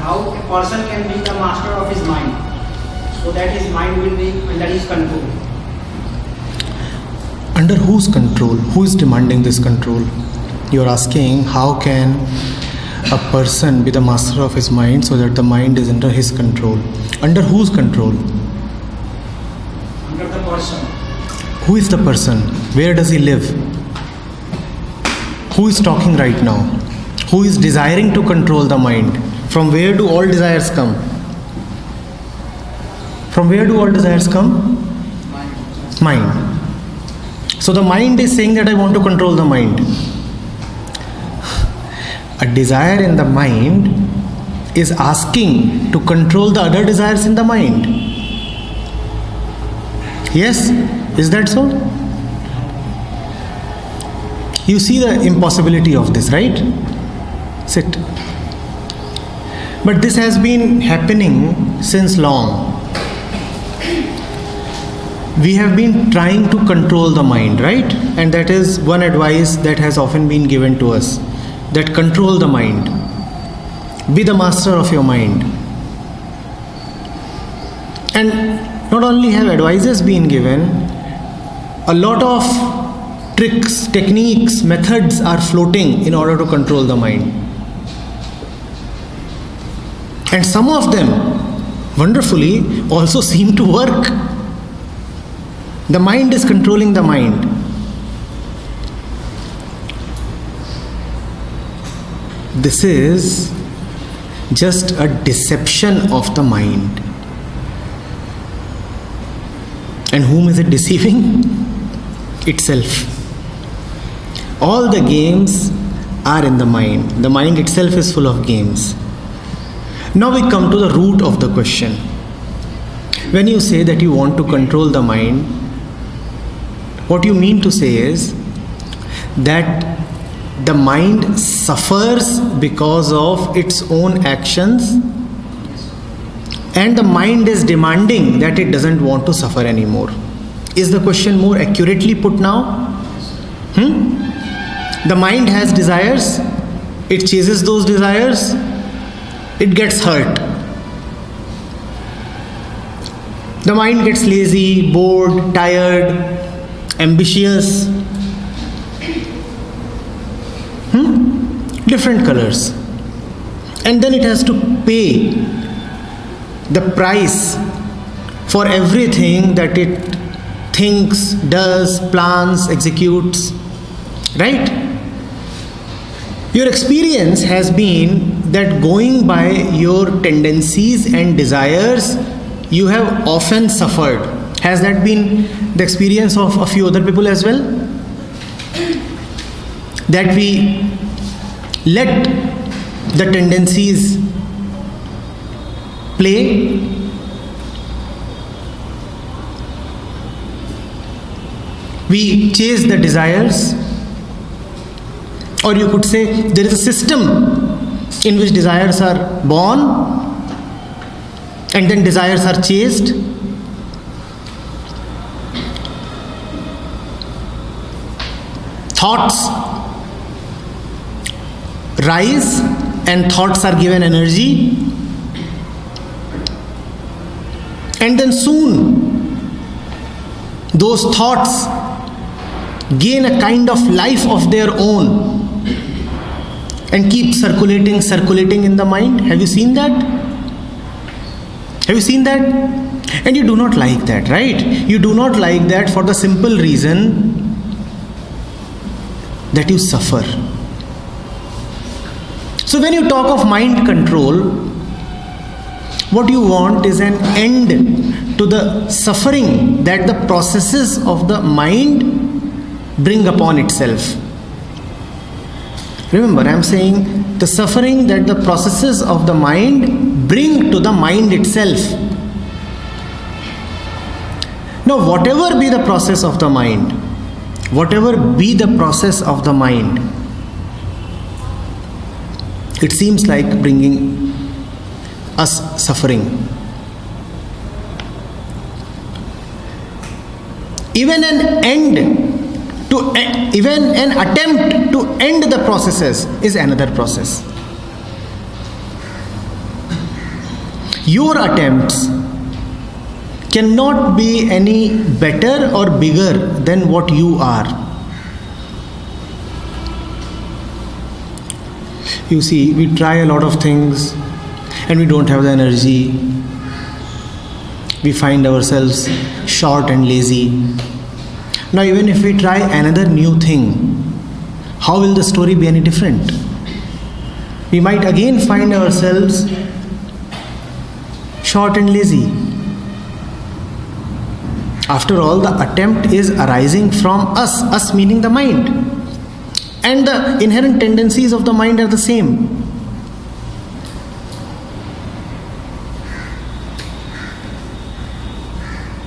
how a person can be the master of his mind, so that his mind will be under his control. Under whose control? Who is demanding this control? You are asking how can a person be the master of his mind so that the mind is under his control. Under whose control? Under the person. Who is the person? Where does he live? Who is talking right now? Who is desiring to control the mind? From where do all desires come? From where do all desires come? Mind. So the mind is saying that I want to control the mind. A desire in the mind is asking to control the other desires in the mind. Yes? Is that so? You see the impossibility of this, right? Sit. But this has been happening since long. We have been trying to control the mind, right? And that is one advice that has often been given to us, that control the mind. Be the master of your mind. And not only have advices been given, a lot of tricks, techniques, methods are floating in order to control the mind. And some of them, wonderfully, also seem to work. The mind is controlling the mind. This is just a deception of the mind. And whom is it deceiving? Itself. All the games are in the mind. The mind itself is full of games. Now we come to the root of the question. When you say that you want to control the mind, what you mean to say is that the mind suffers because of its own actions, and the mind is demanding that it doesn't want to suffer anymore. Is the question more accurately put now? The mind has desires, it chases those desires, it gets hurt. The mind gets lazy, bored, tired, ambitious. Different colors. And then it has to pay the price for everything that it thinks, does, plans, executes. Right? Your experience has been that going by your tendencies and desires, you have often suffered. Has that been the experience of a few other people as well? That we let the tendencies play. We chase the desires. Or you could say there is a system in which desires are born and then desires are chased. Thoughts rise and thoughts are given energy, and then soon those thoughts gain a kind of life of their own and keep circulating in the mind. Have you seen that? Have you seen that? And you do not like that, right? You do not like that for the simple reason that you suffer. So when you talk of mind control, what you want is an end to the suffering that the processes of the mind bring upon itself. Remember, I am saying the suffering that the processes of the mind bring to the mind itself. Now, whatever be the process of the mind, it seems like bringing us suffering. Even an attempt to end the processes is another process. Your attempts cannot be any better or bigger than what you are. You see, we try a lot of things and we don't have the energy. We find ourselves short and lazy. Now, even if we try another new thing, how will the story be any different? We might again find ourselves short and lazy. After all, the attempt is arising from us meaning the mind. And the inherent tendencies of the mind are the same.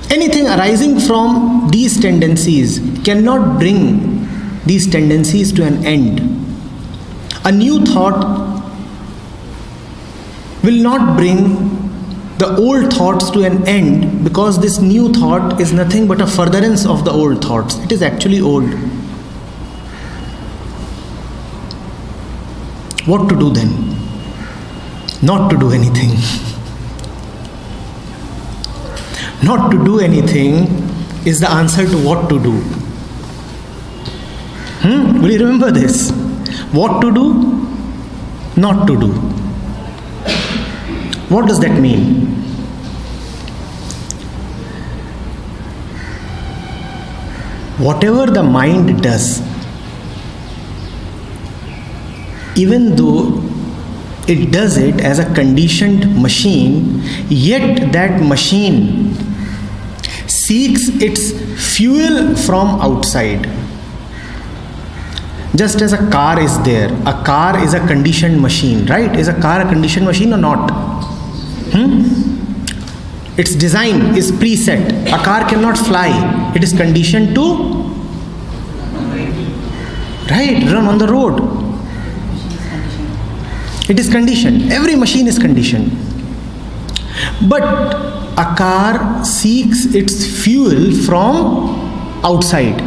Anything arising from these tendencies cannot bring these tendencies to an end. A new thought will not bring the old thoughts to an end, because this new thought is nothing but a furtherance of the old thoughts. It is actually old. What to do then? Not to do anything. Not to do anything is the answer to what to do. Will you remember this? What to do? Not to do. What does that mean? Whatever the mind does, even though it does it as a conditioned machine, yet that machine seeks its fuel from outside. Just as a car is there, a car is a conditioned machine, right? Is a car a conditioned machine or not? Its design is preset. A car cannot fly. It is conditioned to, right, run on the road. It is conditioned. Every machine is conditioned. But a car seeks its fuel from outside.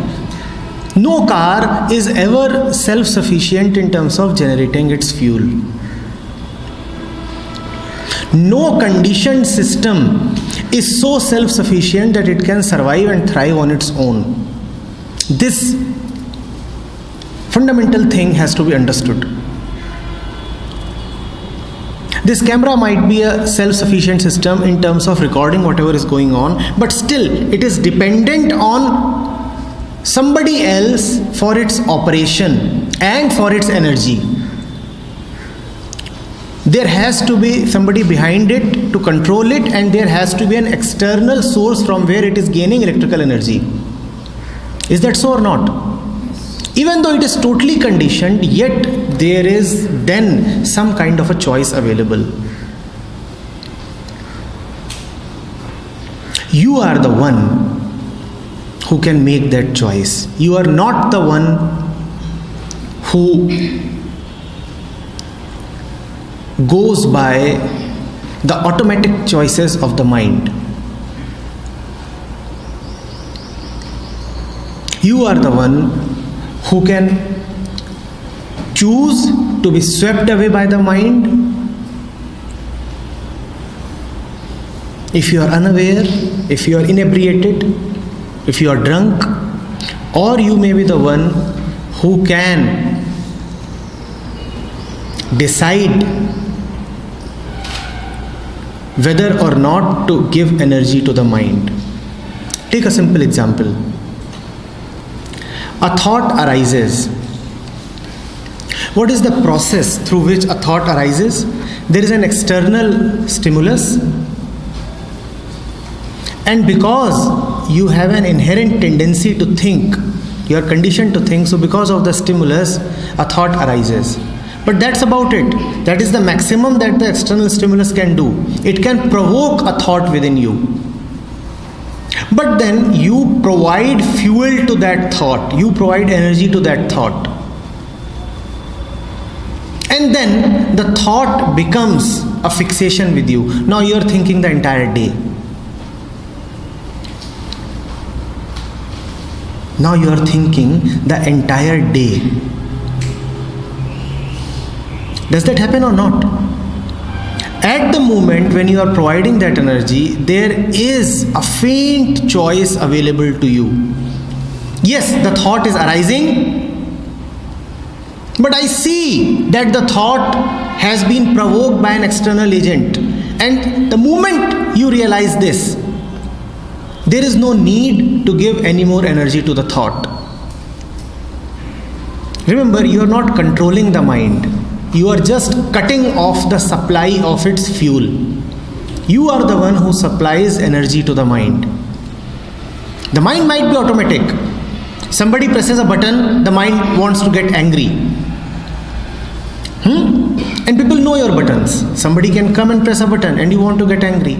No car is ever self-sufficient in terms of generating its fuel. No conditioned system is so self-sufficient that it can survive and thrive on its own. This fundamental thing has to be understood. This camera might be a self-sufficient system in terms of recording whatever is going on, but still it is dependent on somebody else for its operation and for its energy. There has to be somebody behind it to control it, and there has to be an external source from where it is gaining electrical energy. Is that so or not? Even though it is totally conditioned, yet there is then some kind of a choice available. You are the one who can make that choice. You are not the one who goes by the automatic choices of the mind. You are the one who can choose to be swept away by the mind. If you are unaware, if you are inebriated, if you are drunk, or you may be the one who can decide whether or not to give energy to the mind. Take a simple example. A thought arises. What is the process through which a thought arises? There is an external stimulus, and because you have an inherent tendency to think, you are conditioned to think, so because of the stimulus, a thought arises. But that's about it. That is the maximum that the external stimulus can do. It can provoke a thought within you. But then you provide fuel to that thought. You provide energy to that thought. And then the thought becomes a fixation with you. Now you are thinking the entire day. Now you are thinking the entire day. Does that happen or not? At the moment when you are providing that energy, there is a faint choice available to you. Yes, the thought is arising, but I see that the thought has been provoked by an external agent. And the moment you realize this, there is no need to give any more energy to the thought. Remember, you are not controlling the mind. You are just cutting off the supply of its fuel. You are the one who supplies energy to the mind. The mind might be automatic. Somebody presses a button, the mind wants to get angry. And people know your buttons. Somebody can come and press a button and you want to get angry.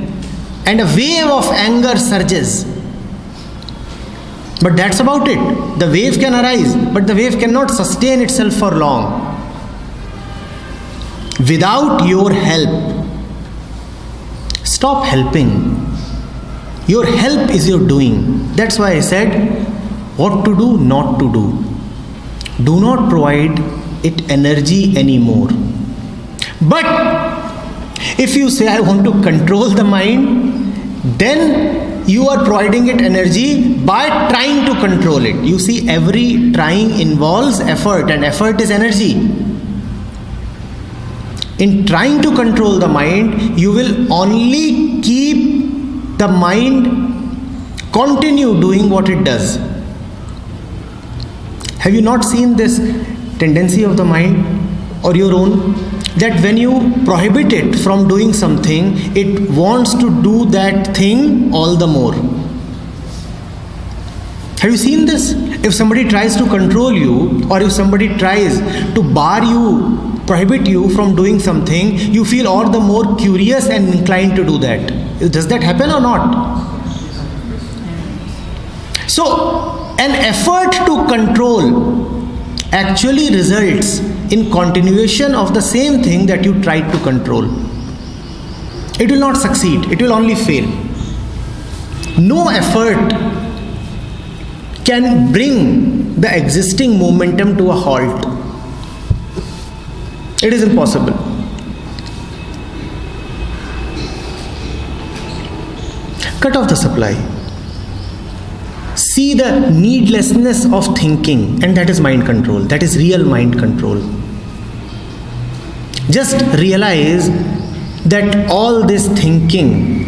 And a wave of anger surges. But that's about it. The wave can arise, but the wave cannot sustain itself for long. Without your help. Stop helping. Your help is your doing. That's why I said, what to do, not to do. Do not provide it energy anymore. But if you say, I want to control the mind, then you are providing it energy by trying to control it. You see, every trying involves effort, and effort is energy. In trying to control the mind, you will only keep the mind continue doing what it does. Have you not seen this tendency of the mind or your own? That when you prohibit it from doing something, it wants to do that thing all the more. Have you seen this? If somebody tries to control you, or if somebody tries to bar you, prohibit you from doing something, you feel all the more curious and inclined to do that. Does that happen or not? So, an effort to control actually results in continuation of the same thing that you tried to control. It will not succeed, it will only fail. No effort can bring the existing momentum to a halt. It is impossible. Cut off the supply. See the needlessness of thinking, and that is mind control. That is real mind control. Just realize that all this thinking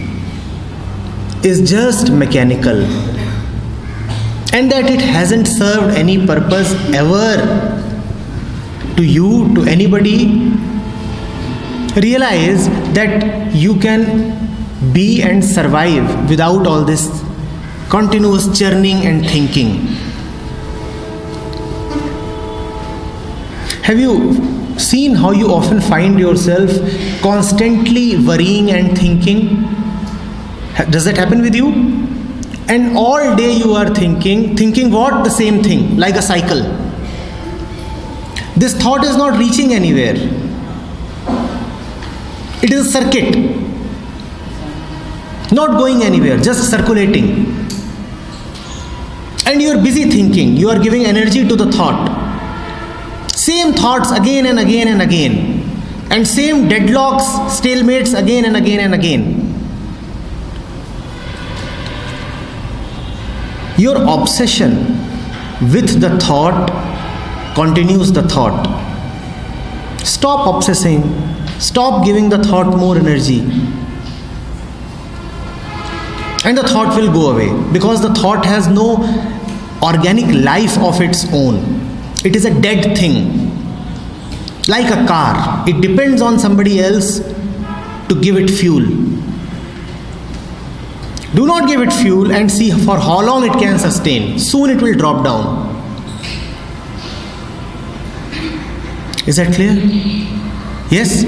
is just mechanical, and that it hasn't served any purpose ever to you, to anybody. Realize that you can be and survive without all this continuous churning and thinking. Have you seen how you often find yourself constantly worrying and thinking? Does that happen with you? And all day you are thinking what? The same thing, like a cycle. This thought is not reaching anywhere. It is a circuit, not going anywhere, just circulating. And you are busy thinking, you are giving energy to the thought. Same thoughts again and again and again. And same deadlocks, stalemates again and again and again. Your obsession with the thought continues the thought. Stop obsessing. Stop giving the thought more energy. And the thought will go away, because the thought has no organic life of its own. It is a dead thing. Like a car, it depends on somebody else to give it fuel. Do not give it fuel and see for how long it can sustain. Soon it will drop down. Is that clear? Yes?